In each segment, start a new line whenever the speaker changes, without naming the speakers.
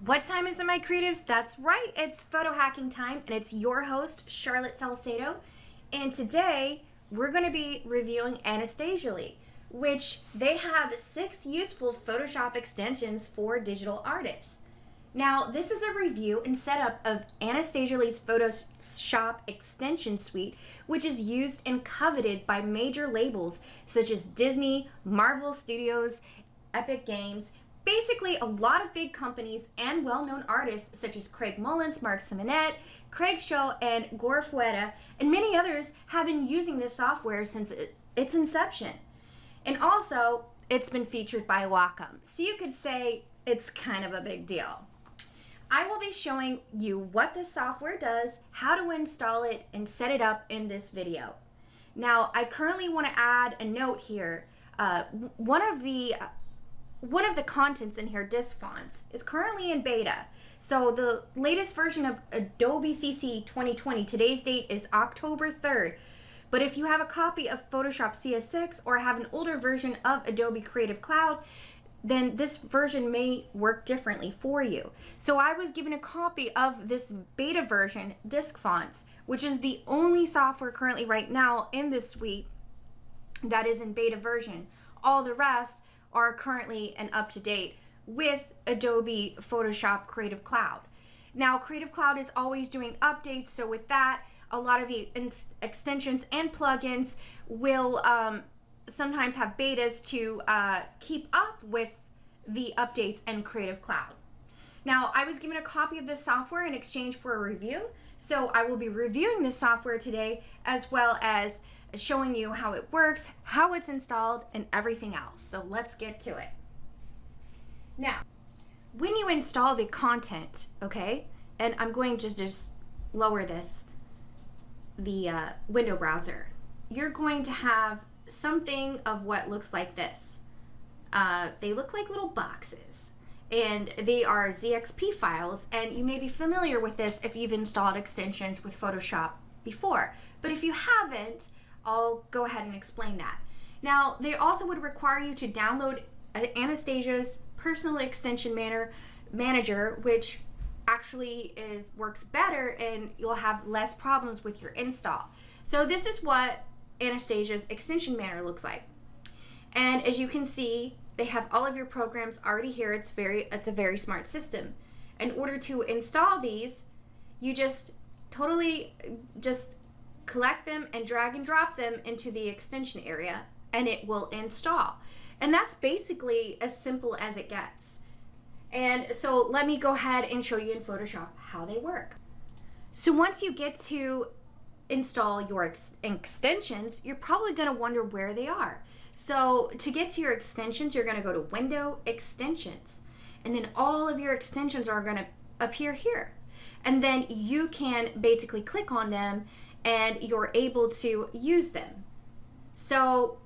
What time is it, my creatives? That's right, it's photo hacking time, and it's your host, Charlotte Salcedo. And today, we're going to be reviewing Anastasiy, which they have 6 useful Photoshop extensions for digital artists. Now, this is a review and setup of Anastasiy's Photoshop extension suite, which is used and coveted by major labels such as Disney, Marvel Studios, Epic Games. Basically, a lot of big companies and well-known artists such as Craig Mullins, Mark Simonet, Craig Shaw, and Gore Fueta, and many others have been using this software since its inception. And also, it's been featured by Wacom, so you could say it's kind of a big deal. I will be showing you what this software does, how to install it, and set it up in this video. Now, I currently want to add a note here. One of the contents in here, disk fonts, is currently in beta. So the latest version of Adobe CC 2020, today's date is October 3rd. But if you have a copy of Photoshop CS6 or have an older version of Adobe Creative Cloud, then this version may work differently for you. So I was given a copy of this beta version, disk fonts, which is the only software currently right now in this suite that is in beta version. All the rest are currently and up to date with Adobe Photoshop Creative Cloud. Now, Creative Cloud is always doing updates, so with that, a lot of the extensions and plugins will sometimes have betas to keep up with the updates in Creative Cloud. Now, I was given a copy of this software in exchange for a review, so I will be reviewing this software today as well as showing you how it works, how it's installed, and everything else. So let's get to it. Now, when you install the content, okay, and I'm going to just lower the window browser, you're going to have something of what looks like this. They look like little boxes, and they are ZXP files, and you may be familiar with this if you've installed extensions with Photoshop before. But if you haven't, I'll go ahead and explain that. Now, they also would require you to download Anastasia's personal extension manager, which actually works better, and you'll have less problems with your install. So this is what Anastasia's extension manager looks like. And as you can see, they have all of your programs already here. It's a very smart system. In order to install these, you just collect them and drag and drop them into the extension area, and it will install. And that's basically as simple as it gets. And so let me go ahead and show you in Photoshop how they work. So once you get to install your extensions, you're probably going to wonder where they are. So to get to your extensions, you're going to go to Window, Extensions, and then all of your extensions are going to appear here. And then you can basically click on them and you're able to use them. So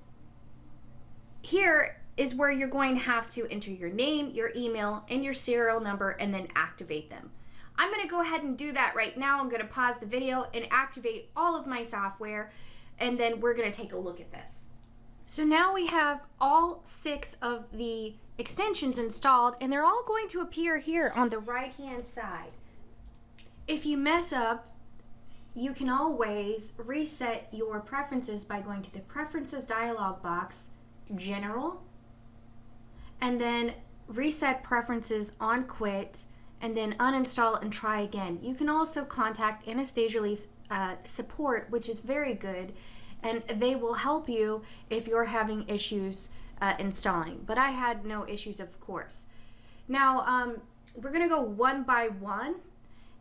here is where you're going to have to enter your name, your email, and your serial number, and then activate them. I'm going to go ahead and do that right now. I'm going to pause the video and activate all of my software, and then we're going to take a look at this. So now we have all 6 of the extensions installed, and they're all going to appear here on the right-hand side. If you mess up, you can always reset your preferences by going to the Preferences dialog box, General, and then reset preferences on Quit, and then uninstall and try again. You can also contact Anastasiy's support, which is very good, and they will help you if you're having issues installing. But I had no issues, of course. Now, we're gonna go one by one,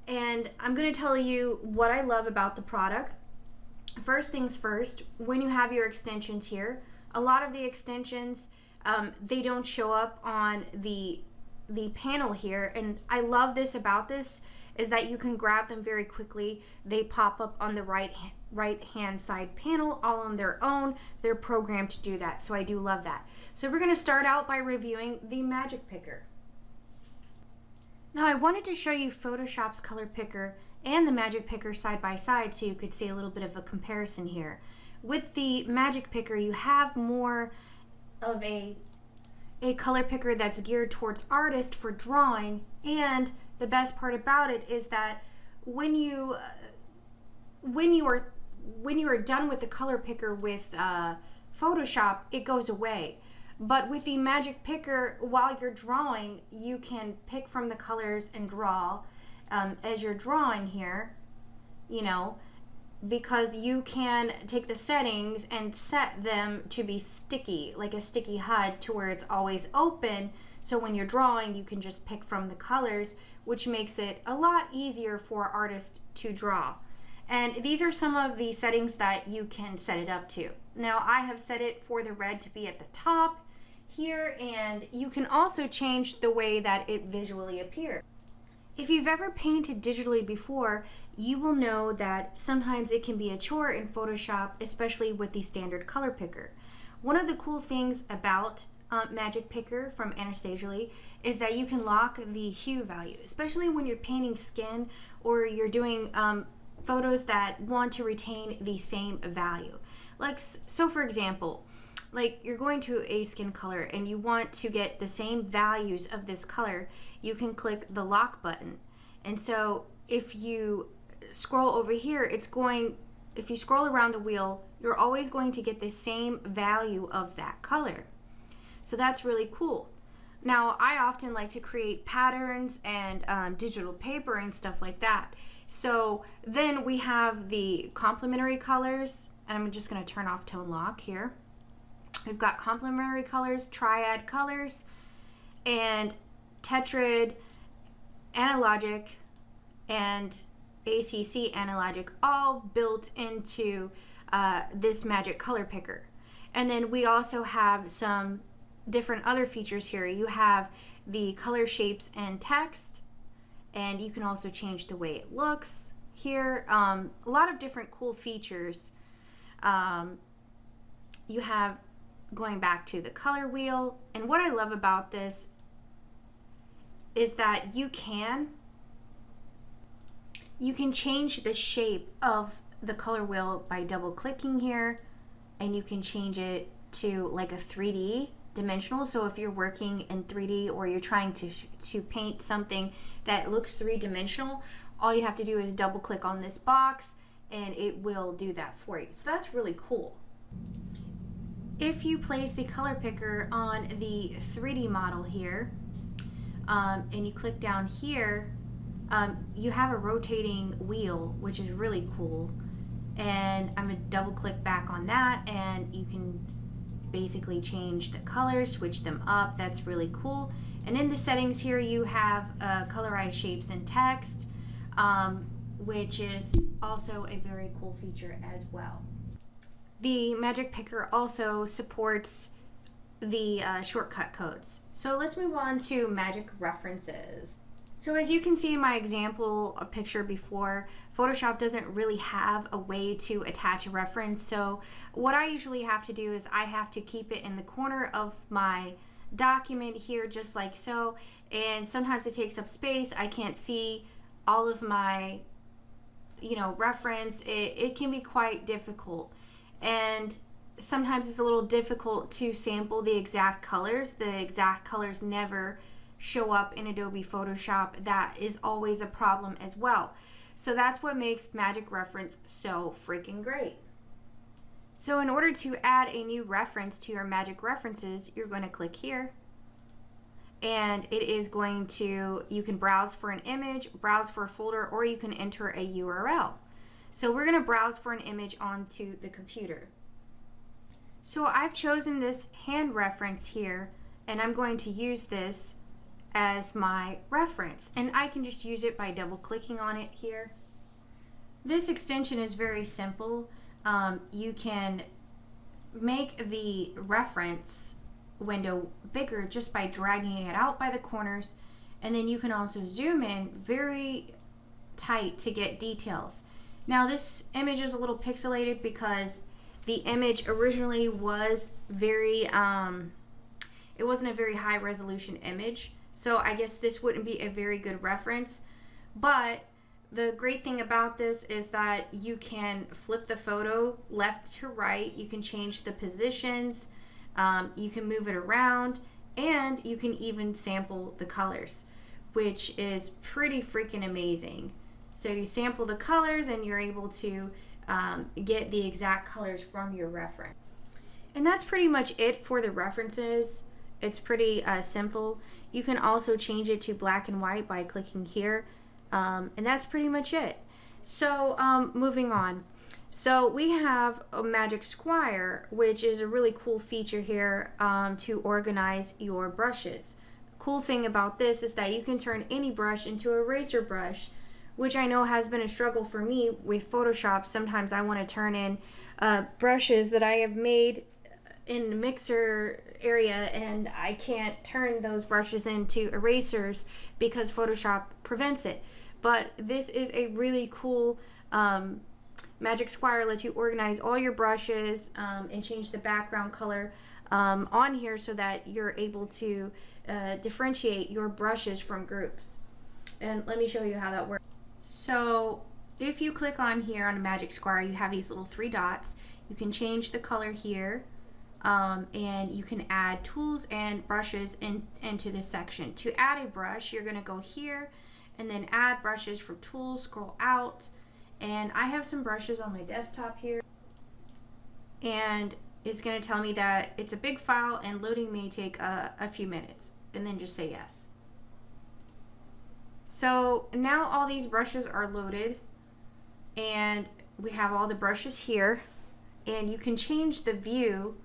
and I'm gonna tell you what I love about the product. First things first, when you have your extensions here, a lot of the extensions, they don't show up on the panel here, and I love this about this is that you can grab them very quickly. They pop up on the right hand side panel all on their own. They're programmed to do that, so I do love that. So we're going to start out by reviewing the Magic Picker. Now I wanted to show you Photoshop's color picker and the Magic Picker side by side so you could see a little bit of a comparison here. With the Magic Picker, you have more of a a color picker that's geared towards artists for drawing. And the best part about it is that when you are done with the color picker with Photoshop, it goes away. But with the Magic Picker, while you're drawing, you can pick from the colors and draw as you're drawing here, you know, because you can take the settings and set them to be sticky, like a sticky HUD, to where it's always open. So when you're drawing, you can just pick from the colors, which makes it a lot easier for artists to draw. And these are some of the settings that you can set it up to. Now, I have set it for the red to be at the top here, and you can also change the way that it visually appears. If you've ever painted digitally before, you will know that sometimes it can be a chore in Photoshop, especially with the standard color picker. One of the cool things about Magic Picker from Anastasiy is that you can lock the hue value, especially when you're painting skin or you're doing photos that want to retain the same value. Like, so for example, like you're going to a skin color and you want to get the same values of this color, you can click the lock button. And so if you scroll over here, if you scroll around the wheel, you're always going to get the same value of that color. So that's really cool. Now, I often like to create patterns and digital paper and stuff like that. So then we have the complementary colors, and I'm just going to turn off tone lock here. We've got complementary colors, triad colors, and tetrad, analogic, and ACC analogic, all built into this Magic Color Picker. And then we also have some different other features here. You have the color shapes and text, and you can also change the way it looks here. A lot of different cool features. You have going back to the color wheel, and what I love about this is that you can change the shape of the color wheel by double clicking here, and you can change it to like a 3D dimensional. So if you're working in 3D or you're trying to paint something that looks three-dimensional, all you have to do is double click on this box and it will do that for you. So that's really cool. If you place the color picker on the 3D model here, and you click down here, you have a rotating wheel, which is really cool. And I'm gonna double click back on that, and you can basically change the colors, switch them up. That's really cool. And in the settings here, you have colorized shapes and text, which is also a very cool feature as well. The Magic Picker also supports the shortcut codes. So let's move on to magic references. So as you can see in my example picture before, Photoshop doesn't really have a way to attach a reference. So what I usually have to do is I have to keep it in the corner of my document here, just like so. And sometimes it takes up space. I can't see all of my, reference. It can be quite difficult. And sometimes it's a little difficult to sample the exact colors. The exact colors never show up in Adobe Photoshop. That is always a problem as well. So that's what makes Magic Reference so freaking great. So in order to add a new reference to your Magic References, you're going to click here. And it is going to, you can browse for an image, browse for a folder, or you can enter a URL. So we're going to browse for an image onto the computer. So I've chosen this hand reference here, and I'm going to use this as my reference. And I can just use it by double clicking on it here. This extension is very simple. You can make the reference window bigger just by dragging it out by the corners, and then you can also zoom in very tight to get details. Now this image is a little pixelated because the image originally was very, it wasn't a very high resolution image, so I guess this wouldn't be a very good reference. But the great thing about this is that you can flip the photo left to right, you can change the positions, you can move it around, And you can even sample the colors, which is pretty freaking amazing. So you sample the colors and you're able to get the exact colors from your reference. And that's pretty much it for the references. It's pretty simple. You can also change it to black and white by clicking here. And that's pretty much it. So moving on. So we have a Magic Squire, which is a really cool feature here to organize your brushes. The cool thing about this is that you can turn any brush into a eraser brush, which I know has been a struggle for me with Photoshop. Sometimes I want to turn in brushes that I have made in the mixer area, and I can't turn those brushes into erasers because Photoshop prevents it. But this is a really cool Magic Squire. Lets you organize all your brushes and change the background color on here so that you're able to differentiate your brushes from groups. And let me show you how that works. So if you click on here on a Magic Squire, you have these little 3 dots. You can change the color here, and you can add tools and brushes into this section. To add a brush, you're going to go here and then add brushes from tools, scroll out, and I have some brushes on my desktop here, and it's going to tell me that it's a big file and loading may take a few minutes, and then just say yes. So now all these brushes are loaded, and we have all the brushes here, and you can change the view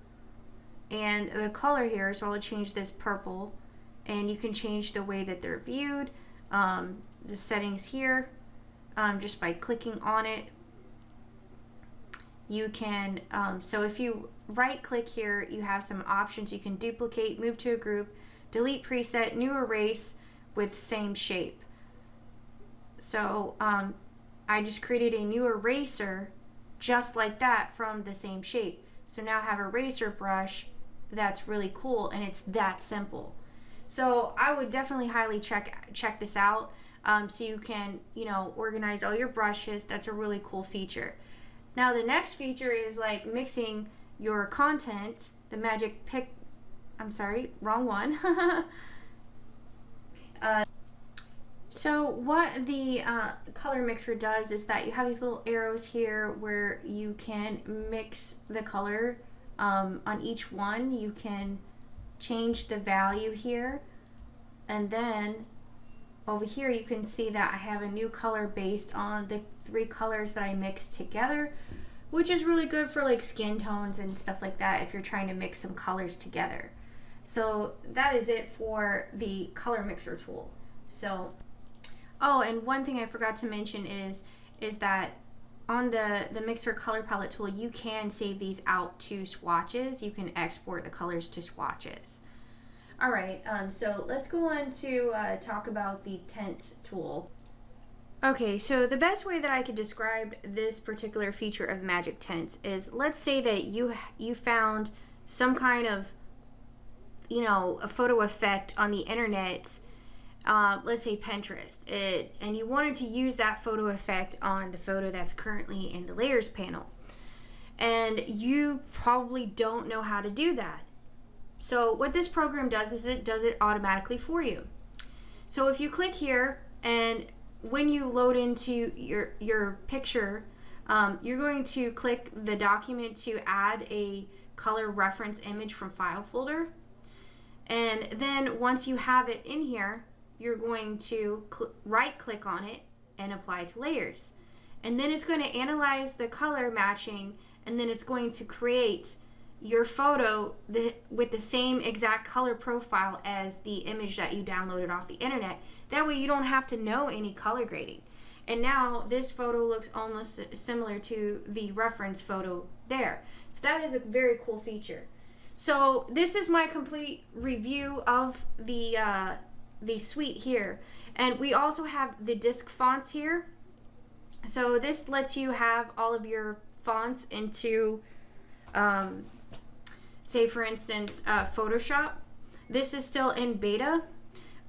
and the color here. So I'll change this purple, and you can change the way that they're viewed, the settings here, just by clicking on it. You can, so if you right click here, you have some options. You can duplicate, move to a group, delete preset, new erase with same shape. So I just created a new eraser just like that from the same shape. So now I have a eraser brush that's really cool, and it's that simple. So I would definitely highly check this out, so you can, you know, organize all your brushes. That's a really cool feature. Now the next feature is like mixing your content. The Magic Pick, I'm sorry, wrong one. So what the color mixer does is that you have these little arrows here where you can mix the color on each one. You can change the value here, and then over here you can see that I have a new color based on the 3 colors that I mixed together, which is really good for like skin tones and stuff like that if you're trying to mix some colors together. So that is it for the color mixer tool. So, oh, and one thing I forgot to mention is that on the mixer color palette tool, you can save these out to swatches. You can export the colors to swatches. All right, so let's go on to talk about the tint tool. Okay, so the best way that I could describe this particular feature of Magic Tints is, let's say that you found some kind of, you know, a photo effect on the internet, let's say Pinterest, and you wanted to use that photo effect on the photo that's currently in the layers panel, and you probably don't know how to do that. So what this program does is it does it automatically for you. So if you click here, and when you load into your picture, you're going to click the document to add a color reference image from file folder, and then once you have it in here, you're going to right click on it and apply to layers, and then it's going to analyze the color matching, and then it's going to create your photo with the same exact color profile as the image that you downloaded off the internet. That way you don't have to know any color grading. And now this photo looks almost similar to the reference photo there. So that is a very cool feature. So this is my complete review of the suite here. And we also have the disc fonts here. So this lets you have all of your fonts into say for instance Photoshop. This is still in beta,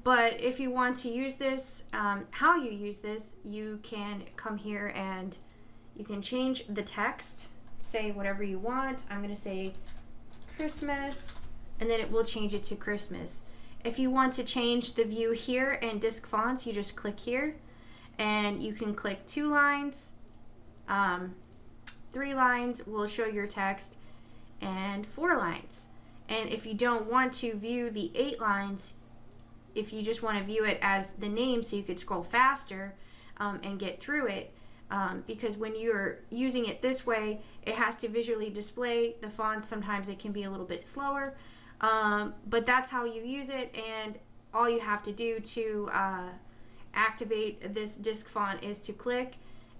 but if you want to use this, how you use this, you can come here and you can change the text, say whatever you want. I'm going to say Christmas and then it will change it to Christmas. If you want to change the view here in disk fonts, you just click here, and you can click 2 lines, 3 lines will show your text, and 4 lines. And if you don't want to view the 8 lines, if you just want to view it as the name so you could scroll faster and get through it, because when you're using it this way, it has to visually display the fonts. Sometimes it can be a little bit slower, but that's how you use it. And all you have to do to activate this disk font is to click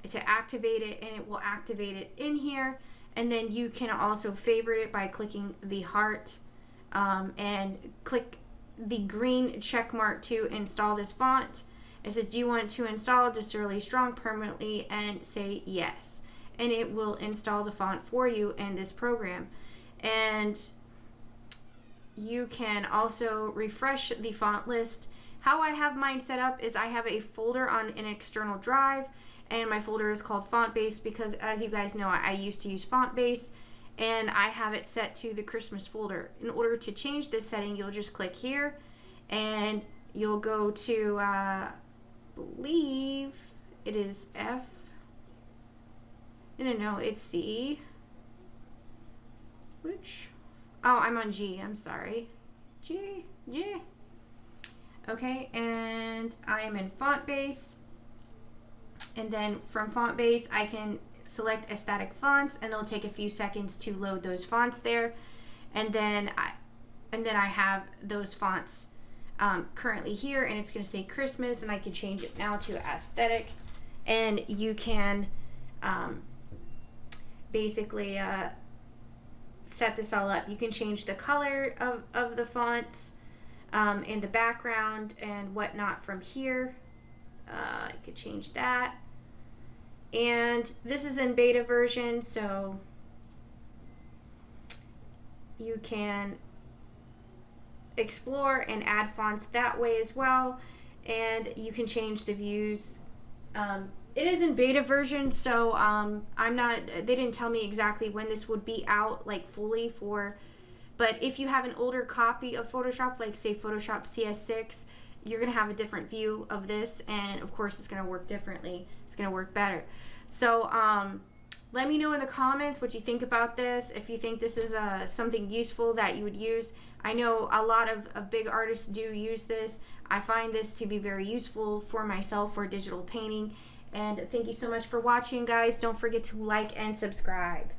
to activate it, and it will activate it in here. And then you can also favorite it by clicking the heart and click the green check mark to install this font. It says, do you want to install Disability Strong permanently? And say yes. And it will install the font for you in this program. And you can also refresh the font list. How I have mine set up is I have a folder on an external drive, and my folder is called Font Base because, as you guys know, I used to use Font Base, and I have it set to the Christmas folder. In order to change this setting, you'll just click here, and you'll go to, I believe it is F. No, it's C. Which? Oh, I'm on G. I'm sorry. G. Okay, and I am in Font Base. And then from Font Base, I can select aesthetic fonts, and it'll take a few seconds to load those fonts there. And then I have those fonts currently here, and it's going to say Christmas, and I can change it now to aesthetic. And you can basically set this all up. You can change the color of the fonts and the background and whatnot from here. I could change that. And this is in beta version, so you can explore and add fonts that way as well. And you can change the views. It is in beta version, so they didn't tell me exactly when this would be out, like fully but if you have an older copy of Photoshop, like say Photoshop CS6, you're going to have a different view of this, and of course it's going to work differently. It's going to work better. So let me know in the comments what you think about this, if you think this is something useful that you would use. I know a lot of big artists do use this. I find this to be very useful for myself for digital painting. And thank you so much for watching, guys. Don't forget to like and subscribe.